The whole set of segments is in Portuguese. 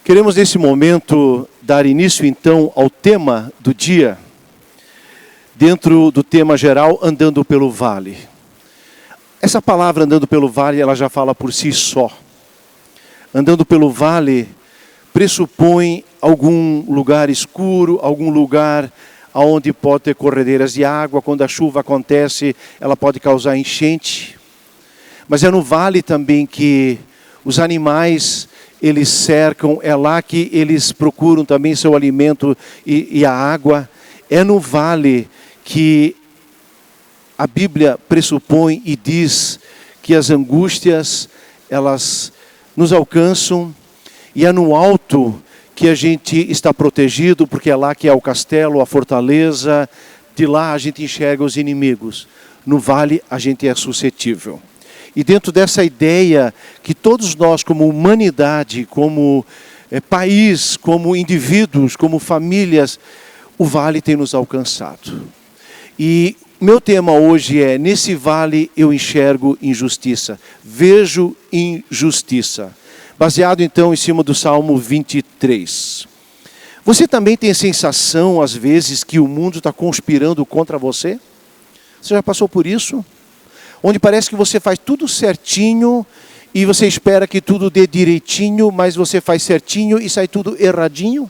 Queremos nesse momento dar início então ao tema do dia, dentro do tema geral, andando pelo vale. Essa palavra andando pelo vale, ela já fala por si só. Andando pelo vale pressupõe algum lugar escuro, algum lugar onde pode ter corredeiras de água. Quando a chuva acontece, ela pode causar enchente. Mas é no vale também que os animais eles cercam, é lá que eles procuram também seu alimento e a água. É no vale que a Bíblia pressupõe e diz que as angústias, elas nos alcançam, e é no alto que a gente está protegido, porque é lá que é o castelo, a fortaleza, de lá a gente enxerga os inimigos. No vale a gente é suscetível. E dentro dessa ideia que todos nós, como humanidade, como país, como indivíduos, como famílias, o vale tem nos alcançado. E meu tema hoje é: nesse vale eu enxergo injustiça, vejo injustiça. Baseado então em cima do Salmo 23. Você também tem a sensação, às vezes, que o mundo está conspirando contra você? Você já passou por isso? Onde parece que você faz tudo certinho e você espera que tudo dê direitinho, mas você faz certinho e sai tudo erradinho?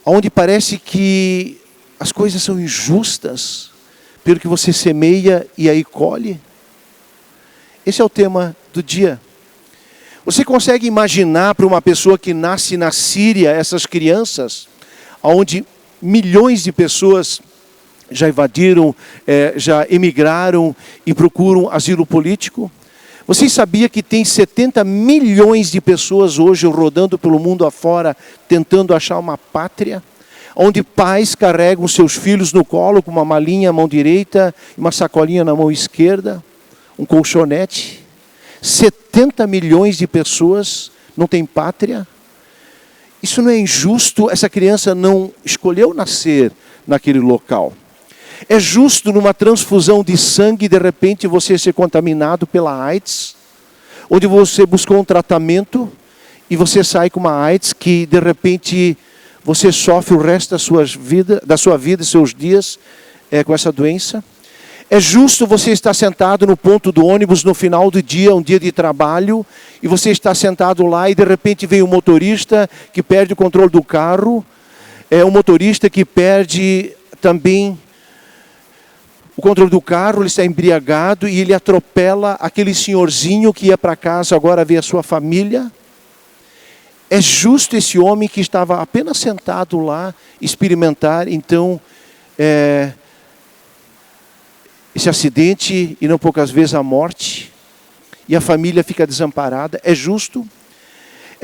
Onde parece que as coisas são injustas, pelo que você semeia e aí colhe? Esse é o tema do dia. Você consegue imaginar para uma pessoa que nasce na Síria, essas crianças, onde milhões de pessoas já invadiram, já emigraram e procuram asilo político? Vocês sabiam que tem 70 milhões de pessoas hoje rodando pelo mundo afora, tentando achar uma pátria? Onde pais carregam seus filhos no colo com uma malinha na mão direita e uma sacolinha na mão esquerda, um colchonete. 70 milhões de pessoas não têm pátria? Isso não é injusto? Essa criança não escolheu nascer naquele local. É justo numa transfusão de sangue, de repente, você ser contaminado pela AIDS? Onde você buscou um tratamento e você sai com uma AIDS que, de repente, você sofre o resto da sua vida, seus dias, com essa doença? É justo você estar sentado no ponto do ônibus no final do dia, um dia de trabalho, e você está sentado lá e de repente vem um motorista que perde o controle do carro, um motorista que perde também o controle do carro, ele está embriagado e ele atropela aquele senhorzinho que ia para casa agora ver a sua família? É justo esse homem que estava apenas sentado lá experimentar, então, esse acidente e não poucas vezes a morte, e a família fica desamparada? É justo?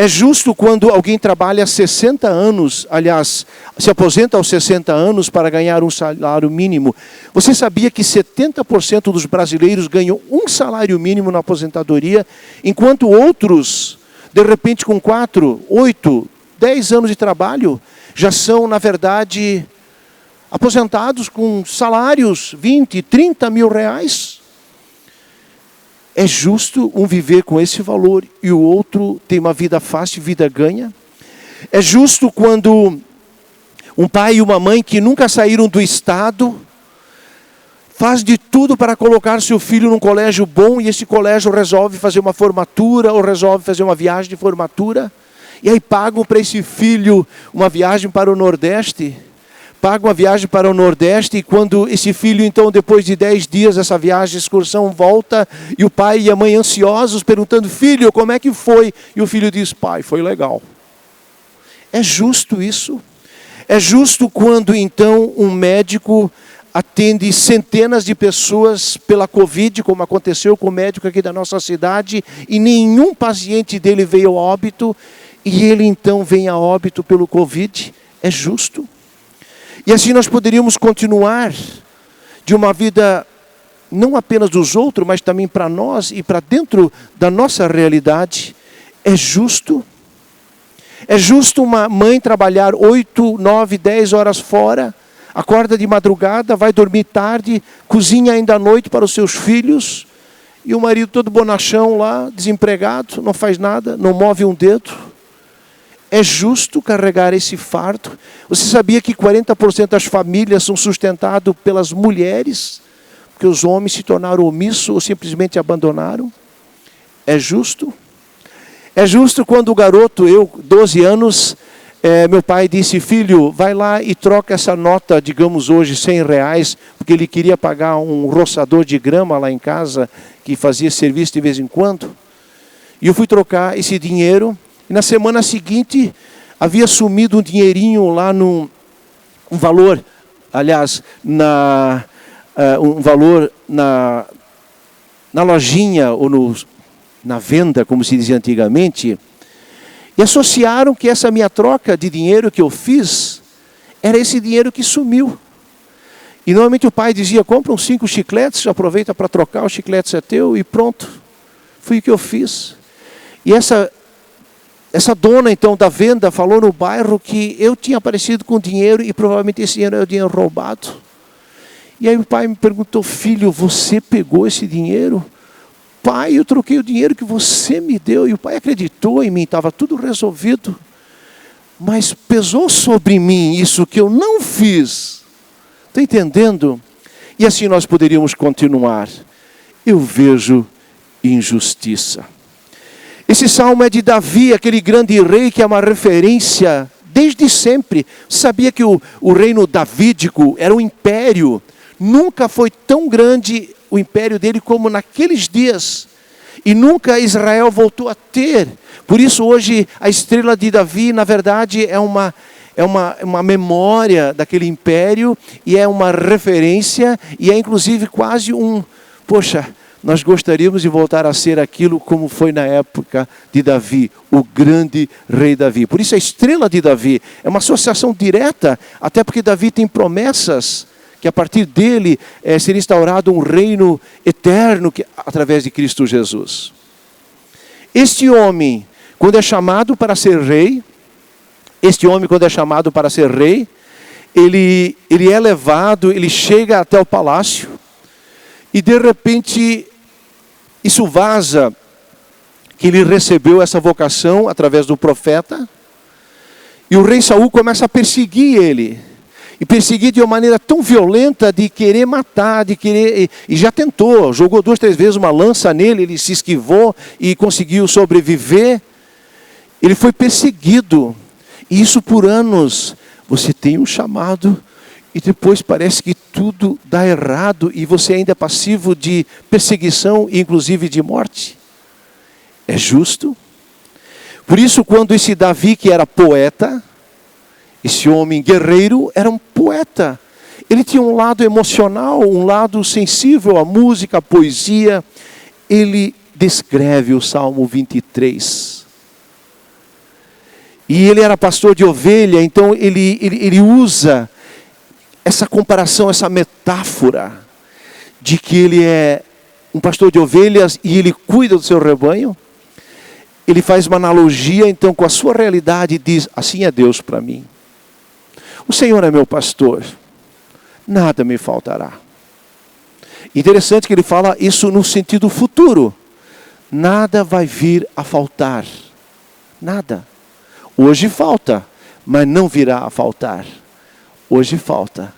É justo quando alguém trabalha 60 anos, aliás, se aposenta aos 60 anos para ganhar um salário mínimo? Você sabia que 70% dos brasileiros ganham um salário mínimo na aposentadoria, enquanto outros, de repente com 4, 8, 10 anos de trabalho, já são, na verdade, aposentados com salários 20, 30 mil reais? É justo um viver com esse valor e o outro tem uma vida fácil, vida ganha? É justo quando um pai e uma mãe que nunca saíram do estado faz de tudo para colocar seu filho num colégio bom e esse colégio resolve fazer uma formatura ou resolve fazer uma viagem de formatura e aí pagam para esse filho uma viagem para o Nordeste? Paga uma viagem para o Nordeste e quando esse filho, então, depois de 10 dias, essa viagem, excursão, volta, e o pai e a mãe ansiosos, perguntando: filho, como é que foi? E o filho diz: pai, foi legal. É justo isso? É justo quando, então, um médico atende centenas de pessoas pela Covid, como aconteceu com o médico aqui da nossa cidade, e nenhum paciente dele veio a óbito, e ele, então, vem a óbito pelo Covid? É justo? E assim nós poderíamos continuar de uma vida, não apenas dos outros, mas também para nós e para dentro da nossa realidade. É justo? É justo uma mãe trabalhar 8, 9, 10 horas fora, acorda de madrugada, vai dormir tarde, cozinha ainda à noite para os seus filhos, E o marido todo bonachão lá, desempregado, não faz nada, não move um dedo. É justo carregar esse fardo? Você sabia que 40% das famílias são sustentadas pelas mulheres? Porque os homens se tornaram omissos ou simplesmente abandonaram? É justo? É justo quando o garoto, eu, 12 anos, meu pai disse, filho, vai lá e troca essa nota, digamos hoje, R$100, porque ele queria pagar um roçador de grama lá em casa, que fazia serviço de vez em quando. E eu fui trocar esse dinheiro, e na semana seguinte, havia sumido um dinheirinho lá um valor, aliás, um valor na lojinha, ou na venda, como se dizia antigamente, e associaram que essa minha troca de dinheiro que eu fiz, era esse dinheiro que sumiu. E normalmente o pai dizia, compra uns 5 chicletes, aproveita para trocar, o chiclete é teu e pronto. Foi o que eu fiz. E essa dona então da venda falou no bairro que eu tinha aparecido com dinheiro e provavelmente esse dinheiro era o dinheiro roubado. E aí o pai me perguntou, filho, você pegou esse dinheiro? Pai, eu troquei o dinheiro que você me deu. E o pai acreditou em mim, estava tudo resolvido. Mas pesou sobre mim isso que eu não fiz. Está entendendo? E assim nós poderíamos continuar. Eu vejo injustiça. Esse salmo é de Davi, aquele grande rei que é uma referência desde sempre. Sabia que o reino davídico era um império. Nunca foi tão grande o império dele como naqueles dias. E nunca Israel voltou a ter. Por isso hoje a estrela de Davi, na verdade, é uma memória daquele império. E é uma referência. E é inclusive quase poxa, nós gostaríamos de voltar a ser aquilo como foi na época de Davi. O grande rei Davi. Por isso a estrela de Davi é uma associação direta. Até porque Davi tem promessas que a partir dele seria instaurado um reino eterno através de Cristo Jesus. Este homem, quando é chamado para ser rei, ele é levado, ele chega até o palácio, e de repente isso vaza, que ele recebeu essa vocação através do profeta, e o rei Saul começa a perseguir ele. E perseguir de uma maneira tão violenta de querer matar, e já tentou, jogou 2, 3 vezes uma lança nele, ele se esquivou e conseguiu sobreviver. Ele foi perseguido, e isso por anos. Você tem um chamado, e depois parece que tudo dá errado, e você ainda é passivo de perseguição, inclusive de morte. É justo? Por isso, quando esse Davi, que era poeta, esse homem guerreiro, era um poeta. Ele tinha um lado emocional, um lado sensível à música, à poesia. Ele descreve o Salmo 23. E ele era pastor de ovelha, então ele usa essa comparação, essa metáfora de que ele é um pastor de ovelhas e ele cuida do seu rebanho. Ele faz uma analogia então com a sua realidade e diz, assim é Deus para mim. O Senhor é meu pastor, nada me faltará. Interessante que ele fala isso no sentido futuro. Nada vai vir a faltar. Nada. Hoje falta, mas não virá a faltar. Hoje falta,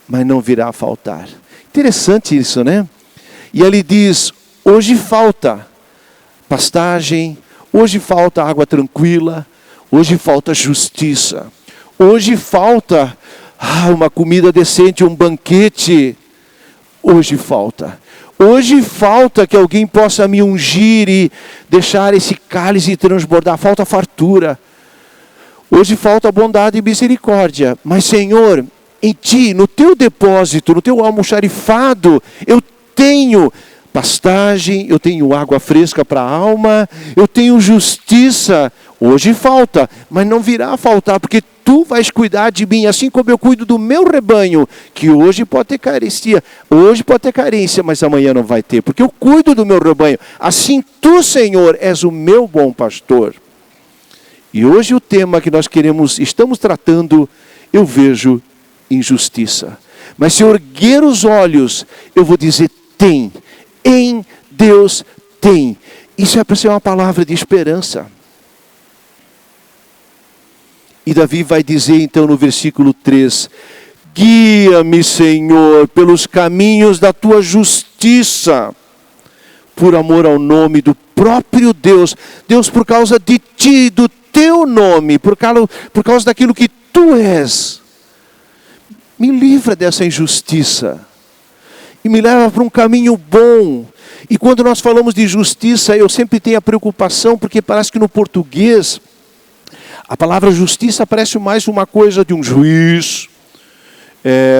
mas não virá a faltar. Interessante isso, né? E ele diz, hoje falta pastagem, hoje falta água tranquila, hoje falta justiça. Hoje falta uma comida decente, um banquete. Hoje falta. Hoje falta que alguém possa me ungir e deixar esse cálice transbordar. Falta fartura. Hoje falta bondade e misericórdia. Mas, Senhor, em Ti, no Teu depósito, no Teu almoxarifado, eu tenho pastagem, eu tenho água fresca para a alma, eu tenho justiça. Hoje falta, mas não virá a faltar, porque Tu vais cuidar de mim, assim como eu cuido do meu rebanho, que hoje pode ter carência, mas amanhã não vai ter, porque eu cuido do meu rebanho. Assim Tu, Senhor, és o meu bom pastor. E hoje o tema que nós estamos tratando, eu vejo injustiça. Mas se eu erguer os olhos, eu vou dizer, tem. Em Deus tem. Isso é para ser uma palavra de esperança. E Davi vai dizer então no versículo 3, guia-me, Senhor, pelos caminhos da tua justiça, por amor ao nome do próprio Deus. Deus, por causa de ti, do teu nome, por causa daquilo que tu és, me livra dessa injustiça e me leva para um caminho bom. E quando nós falamos de justiça, eu sempre tenho a preocupação, porque parece que no português a palavra justiça parece mais uma coisa de um juiz,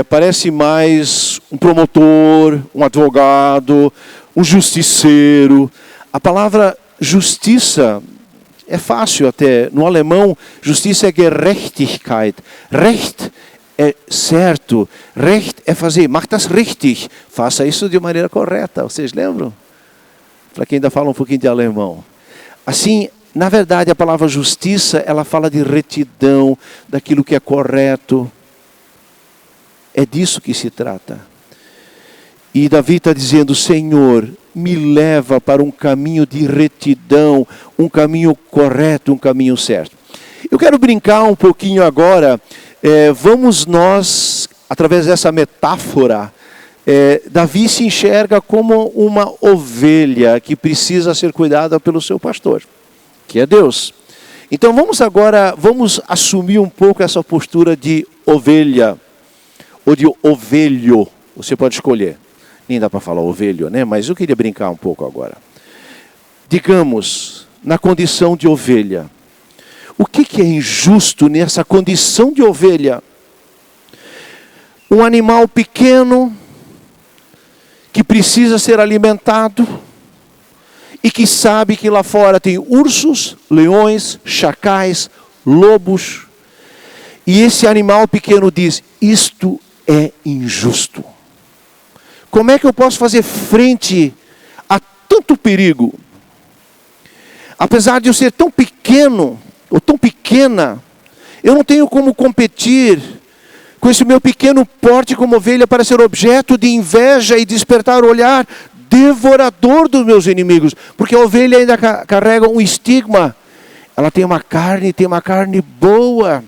parece mais um promotor, um advogado, um justiceiro. A palavra justiça é fácil até. No alemão, justiça é Gerechtigkeit. Recht é certo. Recht é fazer. Mach das richtig. Faça isso de maneira correta. Vocês lembram? Para quem ainda fala um pouquinho de alemão. Assim, na verdade, a palavra justiça, ela fala de retidão, daquilo que é correto. É disso que se trata. E Davi está dizendo, Senhor, me leva para um caminho de retidão, um caminho correto, um caminho certo. Eu quero brincar um pouquinho agora. Vamos nós, através dessa metáfora, Davi se enxerga como uma ovelha que precisa ser cuidada pelo seu pastor, que é Deus. Então vamos assumir um pouco essa postura de ovelha, ou de ovelho, você pode escolher. Nem dá para falar ovelho, né? Mas eu queria brincar um pouco agora. Digamos, na condição de ovelha. O que é injusto nessa condição de ovelha? Um animal pequeno, que precisa ser alimentado, e que sabe que lá fora tem ursos, leões, chacais, lobos. E esse animal pequeno diz, isto é injusto. Como é que eu posso fazer frente a tanto perigo? Apesar de eu ser tão pequeno, ou tão pequena, eu não tenho como competir com esse meu pequeno porte como ovelha para ser objeto de inveja e despertar o olhar devorador dos meus inimigos. Porque a ovelha ainda carrega um estigma. Ela tem uma carne boa.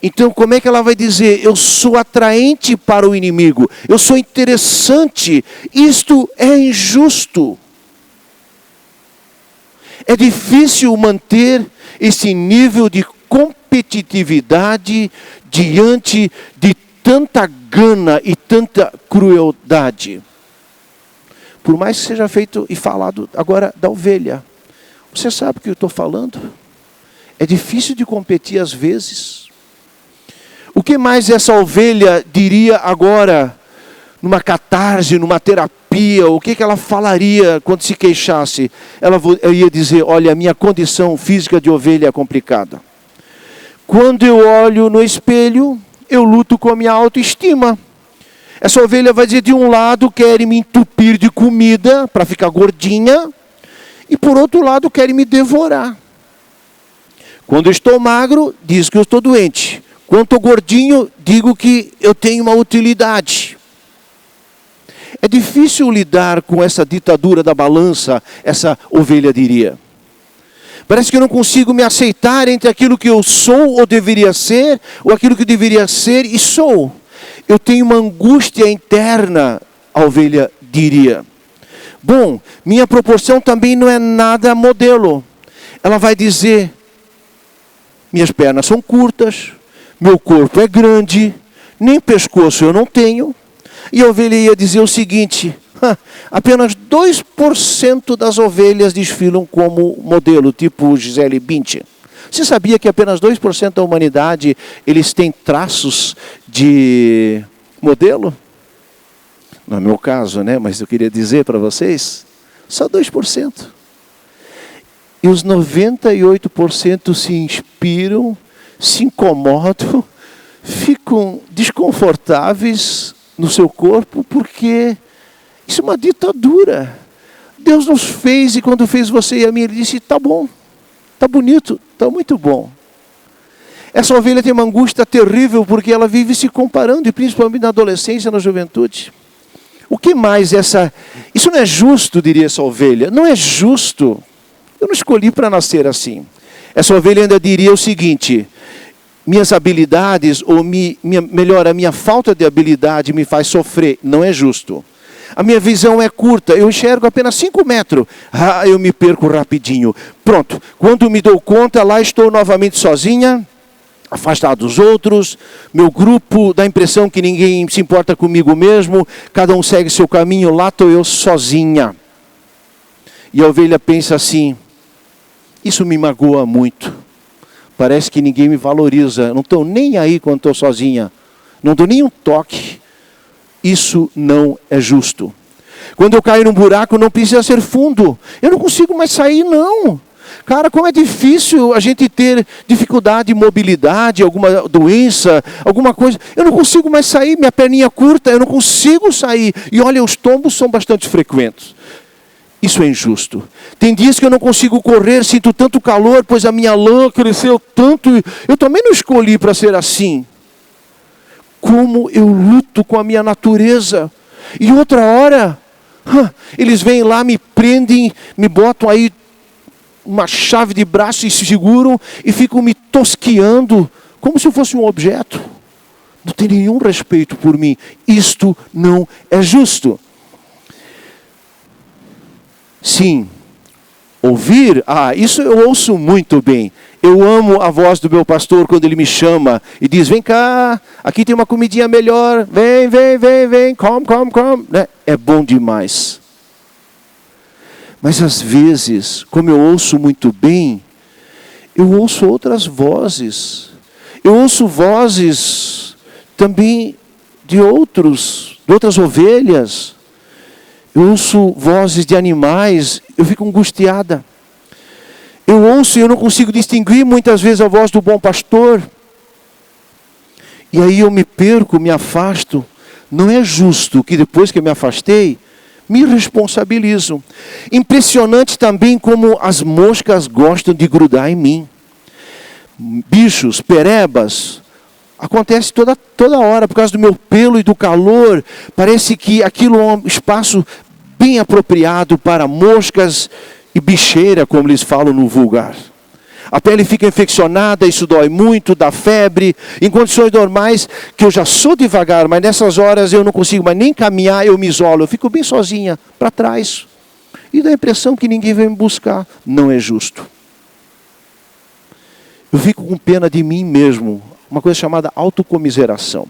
Então, como é que ela vai dizer? Eu sou atraente para o inimigo. Eu sou interessante. Isto é injusto. É difícil manter esse nível de competitividade diante de tanta gana e tanta crueldade. Por mais que seja feito e falado agora da ovelha. Você sabe o que eu estou falando? É difícil de competir às vezes. O que mais essa ovelha diria agora, numa catarse, numa terapia? O que ela falaria quando se queixasse? Ela ia dizer, olha, a minha condição física de ovelha é complicada. Quando eu olho no espelho, eu luto com a minha autoestima. Essa ovelha vai dizer, de um lado, quer me entupir de comida para ficar gordinha, e por outro lado, quer me devorar. Quando eu estou magro, diz que eu estou doente. Quando estou gordinho, digo que eu tenho uma utilidade. É difícil lidar com essa ditadura da balança, essa ovelha diria. Parece que eu não consigo me aceitar entre aquilo que eu sou ou deveria ser, ou aquilo que deveria ser e sou. Eu tenho uma angústia interna, a ovelha diria. Bom, minha proporção também não é nada modelo. Ela vai dizer, minhas pernas são curtas, meu corpo é grande, nem pescoço eu não tenho. E a ovelha ia dizer o seguinte, apenas 2% das ovelhas desfilam como modelo, tipo Gisele Bündchen. Você sabia que apenas 2% da humanidade, eles têm traços de modelo? Não é meu caso, né? Mas eu queria dizer para vocês, só 2%. E os 98% se inspiram, se incomodam, ficam desconfortáveis no seu corpo, porque isso é uma ditadura. Deus nos fez, e quando fez você e a mim, Ele disse, tá bom, tá bonito, tá muito bom. Essa ovelha tem uma angústia terrível, porque ela vive se comparando, e principalmente na adolescência, na juventude. O que mais isso não é justo, diria essa ovelha. Não é justo. Eu não escolhi para nascer assim. Essa ovelha ainda diria o seguinte: minhas habilidades, ou melhor, a minha falta de habilidade me faz sofrer. Não é justo. A minha visão é curta, eu enxergo apenas 5 metros. Eu me perco rapidinho. Pronto, quando me dou conta, lá estou novamente sozinha, afastado dos outros. Meu grupo dá a impressão que ninguém se importa comigo mesmo. Cada um segue seu caminho, lá estou eu sozinha. E a ovelha pensa assim: isso me magoa muito. Parece que ninguém me valoriza. Não estou nem aí quando estou sozinha. Não dou nem um toque. Isso não é justo. Quando eu caio num buraco, não precisa ser fundo. Eu não consigo mais sair, não. Cara, como é difícil a gente ter dificuldade de mobilidade, alguma doença, alguma coisa. Eu não consigo mais sair, minha perninha curta, eu não consigo sair. E olha, os tombos são bastante frequentes. Isso é injusto. Tem dias que eu não consigo correr, sinto tanto calor, pois a minha lã cresceu tanto. Eu também não escolhi para ser assim. Como eu luto com a minha natureza. E outra hora, eles vêm lá, me prendem, me botam aí uma chave de braço e se seguram e ficam me tosqueando, como se eu fosse um objeto. Não tem nenhum respeito por mim. Isto não é justo. Sim, ouvir, isso eu ouço muito bem. Eu amo a voz do meu pastor quando ele me chama e diz: vem cá, aqui tem uma comidinha melhor, vem, come. Né? É bom demais. Mas às vezes, como eu ouço muito bem, eu ouço outras vozes. Eu ouço vozes também de outras ovelhas. Eu ouço vozes de animais, eu fico angustiada. Eu ouço e eu não consigo distinguir muitas vezes a voz do bom pastor. E aí eu me perco, me afasto. Não é justo que depois que eu me afastei, me responsabilizo. Impressionante também como as moscas gostam de grudar em mim. Bichos, perebas, acontece toda hora por causa do meu pelo e do calor. Parece que aquilo é um espaço bem apropriado para moscas e bicheira, como eles falam no vulgar. A pele fica infeccionada, isso dói muito, dá febre. Em condições normais, que eu já sou devagar, mas nessas horas eu não consigo mais nem caminhar, eu me isolo. Eu fico bem sozinha, para trás. E dá a impressão que ninguém vem me buscar. Não é justo. Eu fico com pena de mim mesmo. Uma coisa chamada autocomiseração.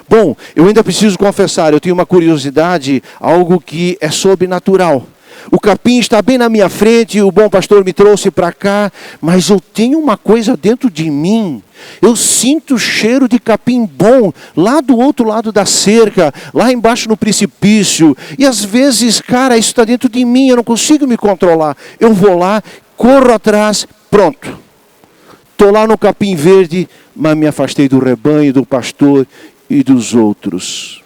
Bom, eu ainda preciso confessar, eu tenho uma curiosidade, algo que é sobrenatural. O capim está bem na minha frente, o bom pastor me trouxe para cá, mas eu tenho uma coisa dentro de mim. Eu sinto o cheiro de capim bom, lá do outro lado da cerca, lá embaixo no precipício. E às vezes, cara, isso está dentro de mim, eu não consigo me controlar. Eu vou lá, corro atrás, pronto. Estou lá no capim verde, mas me afastei do rebanho, do pastor e dos outros.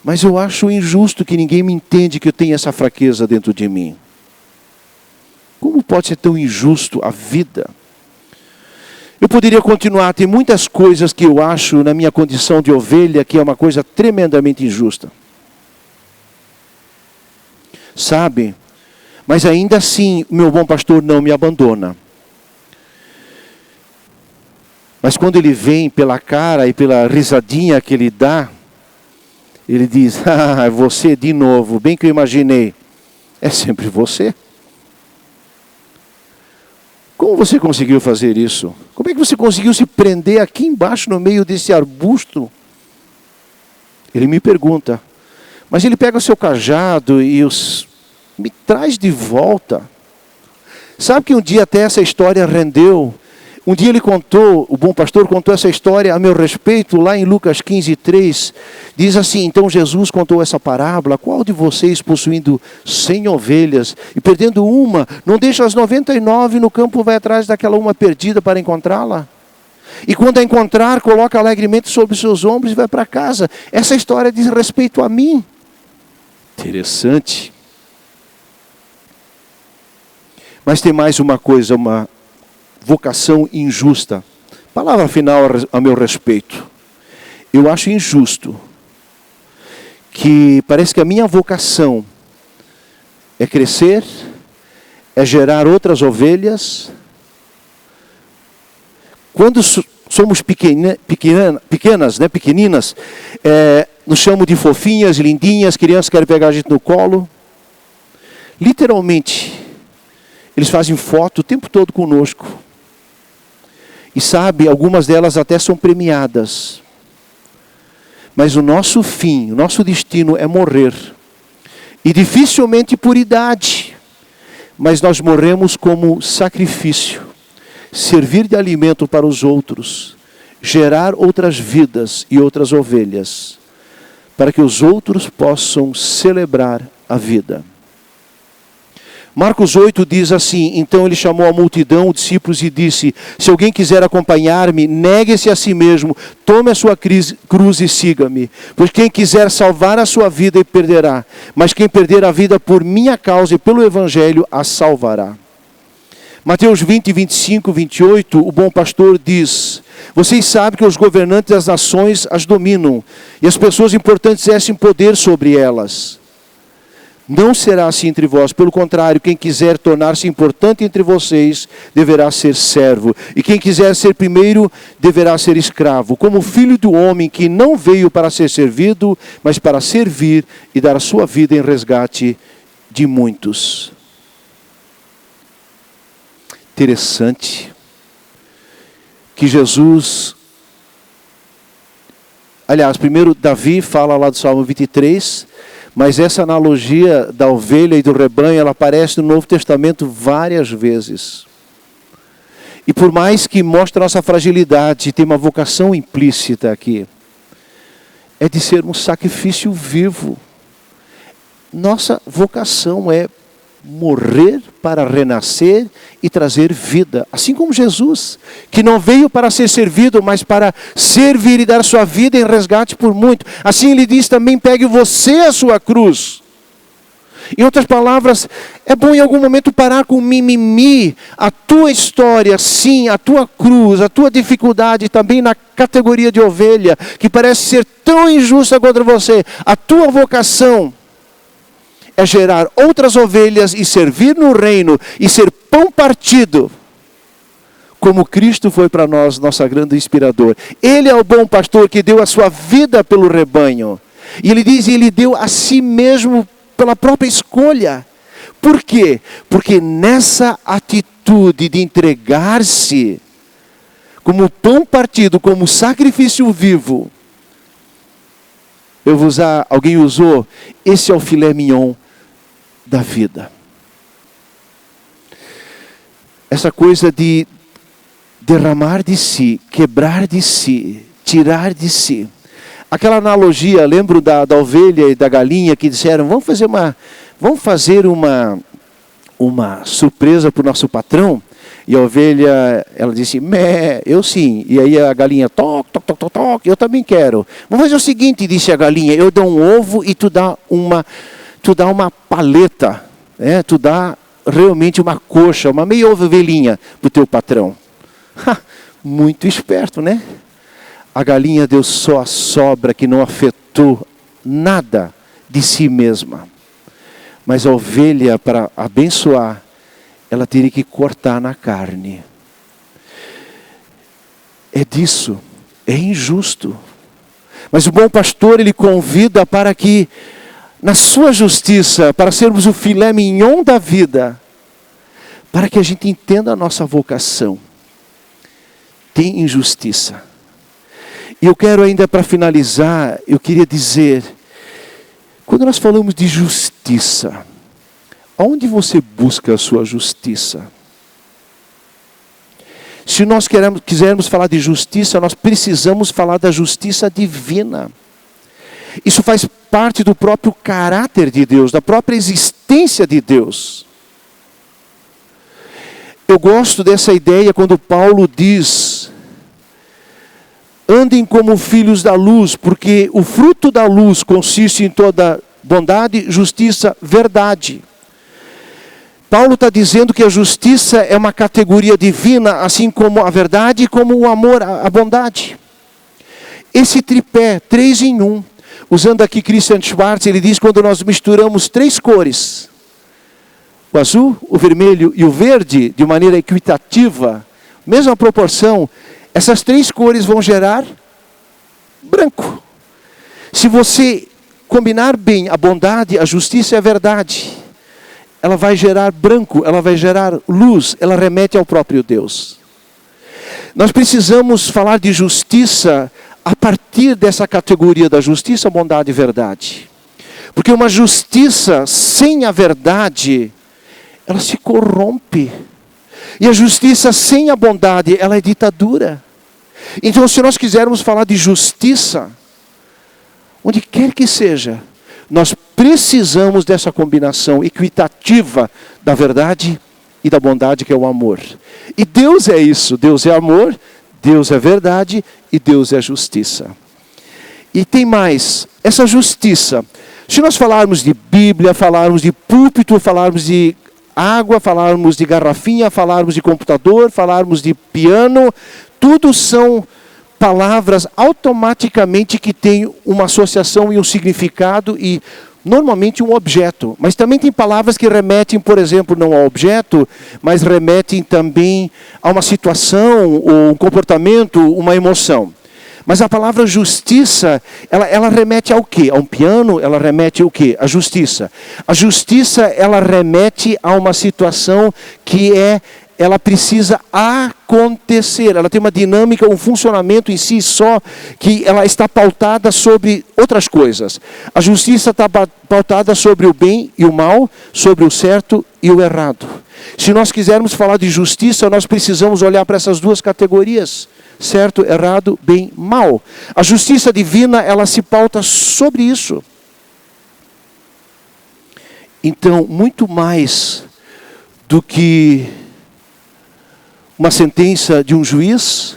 Mas eu acho injusto que ninguém me entende que eu tenho essa fraqueza dentro de mim. Como pode ser tão injusto a vida? Eu poderia continuar, tem muitas coisas que eu acho na minha condição de ovelha que é uma coisa tremendamente injusta. Sabe? Mas ainda assim, meu bom pastor não me abandona. Mas quando ele vem pela cara e pela risadinha que ele dá, ele diz: você de novo, bem que eu imaginei. É sempre você. Como você conseguiu fazer isso? Como é que você conseguiu se prender aqui embaixo no meio desse arbusto? Ele me pergunta. Mas ele pega o seu cajado e me traz de volta. Sabe que um dia até essa história rendeu. Um dia ele contou, o bom pastor contou essa história a meu respeito, lá em Lucas 15:3. Diz assim: então Jesus contou essa parábola: qual de vocês, possuindo 100 ovelhas e perdendo uma, não deixa as 99 no campo, vai atrás daquela uma perdida para encontrá-la? E quando a encontrar, coloca alegremente sobre os seus ombros e vai para casa. Essa história diz respeito a mim. Interessante. Mas tem mais uma coisa, uma vocação injusta. Palavra final a meu respeito. Eu acho injusto que parece que a minha vocação é crescer, é gerar outras ovelhas. Quando somos pequenas, né, pequeninas, nos chamam de fofinhas, lindinhas, crianças querem pegar a gente no colo. Literalmente, eles fazem foto o tempo todo conosco. E sabe, algumas delas até são premiadas. Mas o nosso fim, o nosso destino é morrer. E dificilmente por idade. Mas nós morremos como sacrifício. Servir de alimento para os outros. Gerar outras vidas e outras ovelhas. Para que os outros possam celebrar a vida. Marcos 8 diz assim: então ele chamou a multidão, os discípulos, e disse: se alguém quiser acompanhar-me, negue-se a si mesmo, tome a sua cruz e siga-me. Pois quem quiser salvar a sua vida, perderá. Mas quem perder a vida por minha causa e pelo Evangelho, a salvará. Mateus 20, 25, 28, o bom pastor diz: vocês sabem que os governantes das nações as dominam, e as pessoas importantes exercem poder sobre elas. Não será assim entre vós, pelo contrário, quem quiser tornar-se importante entre vocês, deverá ser servo. E quem quiser ser primeiro, deverá ser escravo, como filho do homem que não veio para ser servido, mas para servir e dar a sua vida em resgate de muitos. Interessante que Jesus... Aliás, primeiro Davi fala lá do Salmo 23... Mas essa analogia da ovelha e do rebanho, ela aparece no Novo Testamento várias vezes. E por mais que mostre a nossa fragilidade, tem uma vocação implícita aqui. É de ser um sacrifício vivo. Nossa vocação é morrer para renascer e trazer vida. Assim como Jesus, que não veio para ser servido, mas para servir e dar sua vida em resgate por muito. Assim ele diz também: pegue você a sua cruz. Em outras palavras, é bom em algum momento parar com o mimimi. A tua história, sim, a tua cruz, a tua dificuldade também na categoria de ovelha, que parece ser tão injusta contra você. A tua vocação é gerar outras ovelhas e servir no reino e ser pão partido, como Cristo foi para nós, nosso grande inspirador. Ele é o bom pastor que deu a sua vida pelo rebanho. E ele diz, ele deu a si mesmo pela própria escolha. Por quê? Porque nessa atitude de entregar-se como pão partido, como sacrifício vivo, alguém usou, esse é o filé mignon da vida. Essa coisa de derramar de si, quebrar de si, tirar de si. Aquela analogia, lembro da ovelha e da galinha que disseram, vamos fazer uma surpresa para o nosso patrão. E a ovelha, ela disse, mé, eu sim. E aí a galinha, toc, toc, toc, toc, toc, eu também quero. Vamos fazer o seguinte, disse a galinha, eu dou um ovo e tu dá uma paleta, né? Tu dá realmente uma coxa, uma meia ovelhinha para o teu patrão. Muito esperto, né? A galinha deu só a sobra que não afetou nada de si mesma. Mas a ovelha, para abençoar, ela teria que cortar na carne. É disso, é injusto. Mas o bom pastor, ele convida para que, na sua justiça, para sermos o filé mignon da vida, para que a gente entenda a nossa vocação. Tem injustiça. E eu quero ainda, para finalizar, eu queria dizer, quando nós falamos de justiça, aonde você busca a sua justiça? Se nós quisermos falar de justiça, nós precisamos falar da justiça divina. Isso faz parte do próprio caráter de Deus, da própria existência de Deus. Eu gosto dessa ideia quando Paulo diz, andem como filhos da luz, porque o fruto da luz consiste em toda bondade, justiça, verdade. Paulo está dizendo que a justiça é uma categoria divina, assim como a verdade e como o amor, a bondade. Esse tripé, 3 em 1. Usando aqui Christian Schwarz, ele diz: quando nós misturamos 3 cores, o azul, o vermelho e o verde, de maneira equitativa, mesma proporção, essas 3 cores vão gerar branco. Se você combinar bem a bondade, a justiça e a verdade, ela vai gerar branco, ela vai gerar luz, ela remete ao próprio Deus. Nós precisamos falar de justiça a partir dessa categoria da justiça, bondade e verdade. Porque uma justiça sem a verdade, ela se corrompe. E a justiça sem a bondade, ela é ditadura. Então, se nós quisermos falar de justiça, onde quer que seja, nós precisamos dessa combinação equitativa da verdade e da bondade, que é o amor. E Deus é isso, Deus é amor, Deus é verdade e Deus é justiça. E tem mais, essa justiça, se nós falarmos de Bíblia, falarmos de púlpito, falarmos de água, falarmos de garrafinha, falarmos de computador, falarmos de piano, tudo são palavras automaticamente que têm uma associação e um significado e normalmente um objeto. Mas também tem palavras que remetem, por exemplo, não ao objeto, mas remetem também a uma situação, ou um comportamento, uma emoção. Mas a palavra justiça, ela remete ao quê? A um piano, ela remete ao quê? A justiça. A justiça, ela remete a uma situação que ela precisa acontecer. Ela tem uma dinâmica, um funcionamento em si só, que ela está pautada sobre outras coisas. A justiça está pautada sobre o bem e o mal, sobre o certo e o errado. Se nós quisermos falar de justiça, nós precisamos olhar para essas 2 categorias. Certo, errado, bem, mal. A justiça divina, ela se pauta sobre isso. Então, muito mais do que uma sentença de um juiz,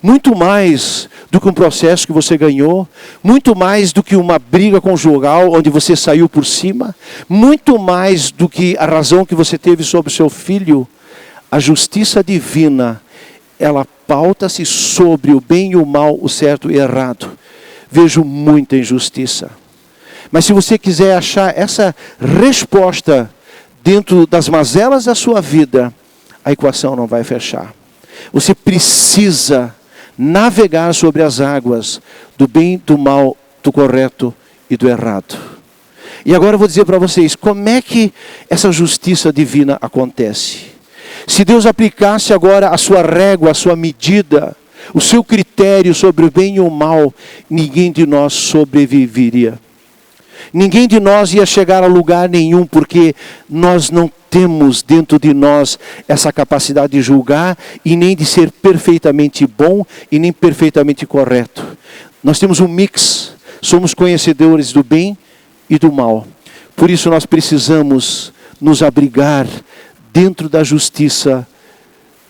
muito mais do que um processo que você ganhou, muito mais do que uma briga conjugal onde você saiu por cima, muito mais do que a razão que você teve sobre o seu filho, a justiça divina, ela pauta-se sobre o bem e o mal, o certo e o errado. Vejo muita injustiça. Mas se você quiser achar essa resposta dentro das mazelas da sua vida, a equação não vai fechar. Você precisa navegar sobre as águas do bem, do mal, do correto e do errado. E agora eu vou dizer para vocês, como é que essa justiça divina acontece? Se Deus aplicasse agora a sua régua, a sua medida, o seu critério sobre o bem e o mal, ninguém de nós sobreviveria. Ninguém de nós ia chegar a lugar nenhum, porque nós não temos dentro de nós essa capacidade de julgar e nem de ser perfeitamente bom e nem perfeitamente correto. Nós temos um mix, somos conhecedores do bem e do mal. Por isso nós precisamos nos abrigar dentro da justiça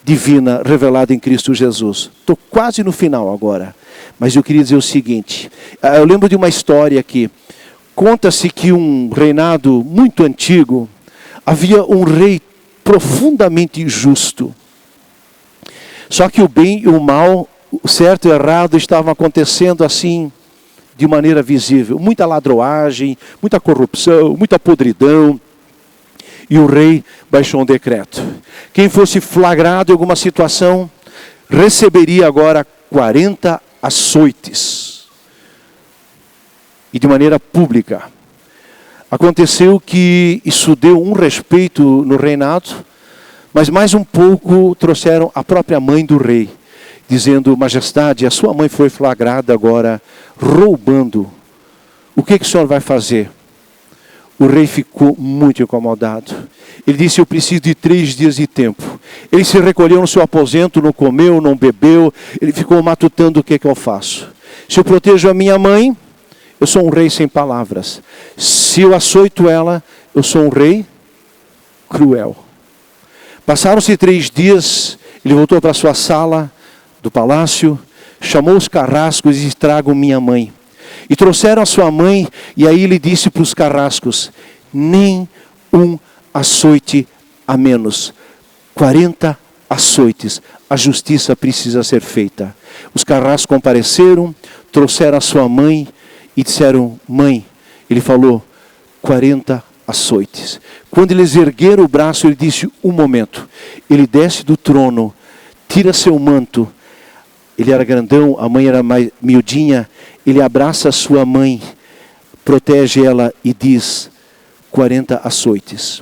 divina revelada em Cristo Jesus. Estou quase no final agora, mas eu queria dizer o seguinte. Eu lembro de uma história aqui. Conta-se que um reinado muito antigo, havia um rei profundamente justo. Só que o bem e o mal, o certo e o errado, estavam acontecendo assim, de maneira visível. Muita ladroagem, muita corrupção, muita podridão. E o rei baixou um decreto. Quem fosse flagrado em alguma situação, receberia agora 40 açoites. E de maneira pública. Aconteceu que isso deu um respeito no reinado, mas mais um pouco trouxeram a própria mãe do rei, dizendo: majestade, a sua mãe foi flagrada agora roubando. O que o senhor vai fazer? O rei ficou muito incomodado. Ele disse: eu preciso de 3 dias de tempo. Ele se recolheu no seu aposento, não comeu, não bebeu. Ele ficou matutando o que eu faço. Se eu protejo a minha mãe, eu sou um rei sem palavras. Se eu açoito ela, eu sou um rei cruel. Passaram-se 3 dias, ele voltou para a sua sala do palácio, chamou os carrascos e disse: tragam minha mãe. E trouxeram a sua mãe, e aí ele disse para os carrascos: nem um açoite a menos. 40 açoites. A justiça precisa ser feita. Os carrascos compareceram, trouxeram a sua mãe, e disseram: mãe, ele falou, 40 açoites. Quando eles ergueram o braço, ele disse: um momento. Ele desce do trono, tira seu manto. Ele era grandão, a mãe era mais miudinha. Ele abraça a sua mãe, protege ela e diz: 40 açoites.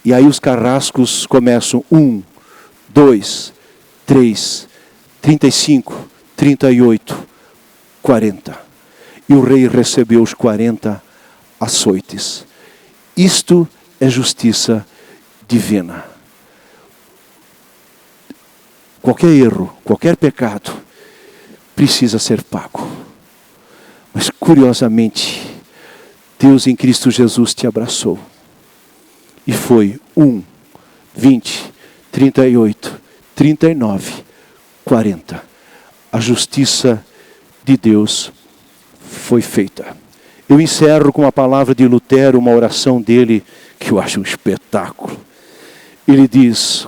E aí os carrascos começam: 1, 2, 3, 35, 38, 40. E o rei recebeu os 40 açoites. Isto é justiça divina. Qualquer erro, qualquer pecado, precisa ser pago. Mas curiosamente, Deus em Cristo Jesus te abraçou. E foi 1, 20, 38, 39, 40. A justiça de Deus foi feita. Eu encerro com a palavra de Lutero, uma oração dele, que eu acho um espetáculo. Ele diz: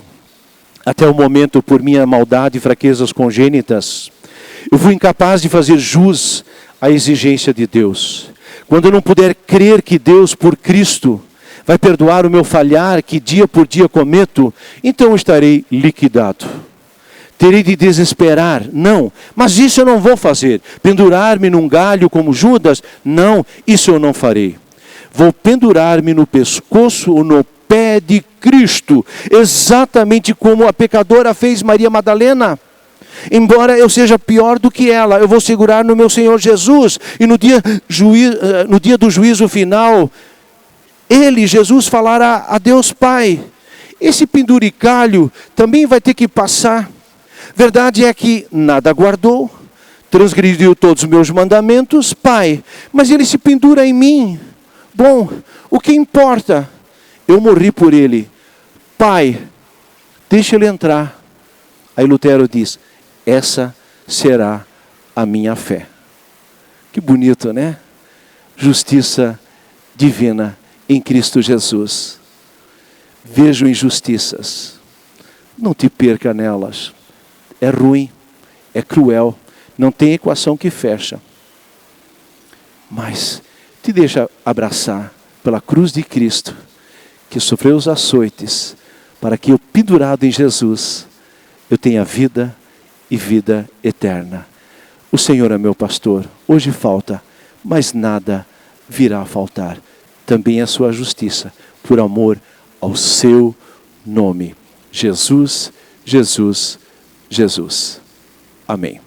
até o momento, por minha maldade e fraquezas congênitas, eu fui incapaz de fazer jus à exigência de Deus. Quando eu não puder crer que Deus, por Cristo, vai perdoar o meu falhar que dia por dia cometo, então eu estarei liquidado. Terei de desesperar? Não, mas isso eu não vou fazer. Pendurar-me num galho como Judas? Não, isso eu não farei. Vou pendurar-me no pescoço ou no pé de Cristo, exatamente como a pecadora fez Maria Madalena. Embora eu seja pior do que ela, eu vou segurar no meu Senhor Jesus. E no dia do juízo final, Jesus, falará a Deus Pai: esse penduricalho também vai ter que passar. Verdade é que nada guardou, transgrediu todos os meus mandamentos, Pai, mas ele se pendura em mim. Bom, o que importa? Eu morri por ele. Pai, deixa ele entrar. Aí Lutero diz: essa será a minha fé. Que bonito, né? Justiça divina em Cristo Jesus. Vejo injustiças, não te perca nelas. É ruim, é cruel, não tem equação que fecha. Mas te deixa abraçar pela cruz de Cristo, que sofreu os açoites, para que eu, pendurado em Jesus, eu tenha vida e vida eterna. O Senhor é meu pastor. Hoje falta, mas nada virá a faltar. Também a sua justiça, por amor ao seu nome. Jesus, Jesus, Jesus. Amém.